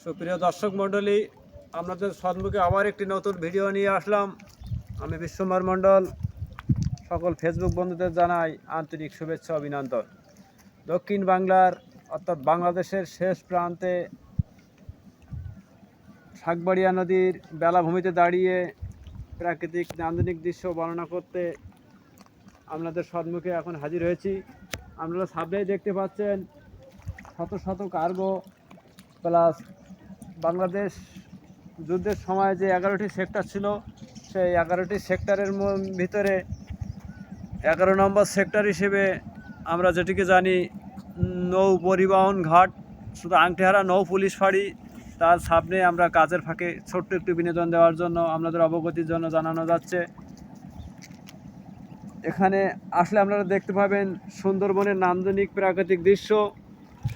সুপ্রিয় দর্শক মণ্ডলী, আপনাদের সম্মুখে আবার একটি নতুন ভিডিও নিয়ে আসলাম। আমি বিশ্বম্বর মণ্ডল। সকল ফেসবুক বন্ধুদের জানাই আন্তরিক শুভেচ্ছা অভিনন্দন। দক্ষিণ বাংলার অর্থাৎ বাংলাদেশের শেষ প্রান্তে শাকবাড়িয়া নদীর বেলাভূমিতে দাঁড়িয়ে প্রাকৃতিক নান্দনিক দৃশ্য বর্ণনা করতে আপনাদের সম্মুখে এখন হাজির হয়েছি। আপনারা সামনেই দেখতে পাচ্ছেন শত শত কার্গো প্লাস বাংলাদেশ যুদ্ধের সময় যে 11টি সেক্টর ছিল, সেই 11টি সেক্টরের ভিতরে 11 নম্বর সেক্টর হিসেবে আমরা যেটিকে জানি নৌ পরিবহন ঘাট, শুধু আংটিহারা নৌ পুলিশ ফাঁড়ি। তার সামনে আমরা কাজের ফাঁকে ছোট্ট একটু বিনোদন দেওয়ার জন্য আপনাদের অবগতির জন্য জানানো যাচ্ছে। এখানে আসলে আপনারা দেখতে পাবেন সুন্দরবনের নান্দনিক প্রাকৃতিক দৃশ্য,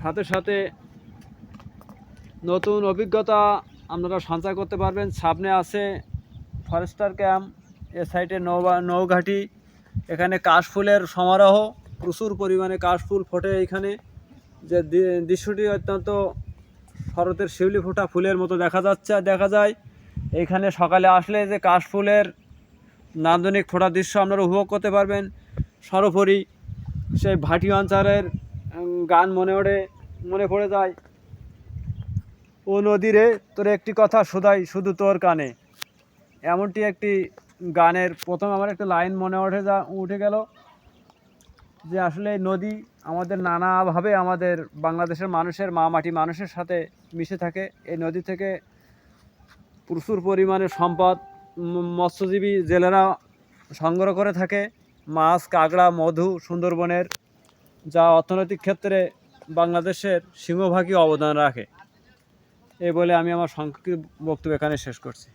সাথে সাথে নতুন অভিজ্ঞতা আপনারা সঞ্চয় করতে পারবেন। সামনে আছে ফরেস্টার ক্যাম্প, এ সাইডে নৌঘাটি। এখানে কাশফুলের সমারোহ, প্রচুর পরিমাণে কাশফুল ফোটে এইখানে, যে দৃশ্যটি অত্যন্ত শরতের শিউলি ফোটা ফুলের মতো দেখা যায়। এইখানে সকালে আসলে যে কাশফুলের নান্দনিক ফোটা দৃশ্য আপনারা উপভোগ করতে পারবেন। সর্বোপরি সেই ভাটি অঞ্চলের গান মনে পড়ে যায়, ও নদীরে তোর একটি কথা শোধাই শুধু তোর কানে। এমনটি একটি গানের প্রথম আমার একটা লাইন মনে উঠে গেল, যে আসলে এই নদী আমাদের নানাভাবে আমাদের বাংলাদেশের মানুষের মা মাটি মানুষের সাথে মিশে থাকে। এই নদী থেকে প্রচুর পরিমাণে সম্পদ মৎস্যজীবী জেলেরা সংগ্রহ করে থাকে, মাছ, কাঁকড়া, মধু সুন্দরবনের, যা অর্থনৈতিক ক্ষেত্রে বাংলাদেশের সিংহভাগই অবদান রাখে। এই বলে আমি আমার সংক্ষিপ্ত বক্তব্য এখানে শেষ করছি।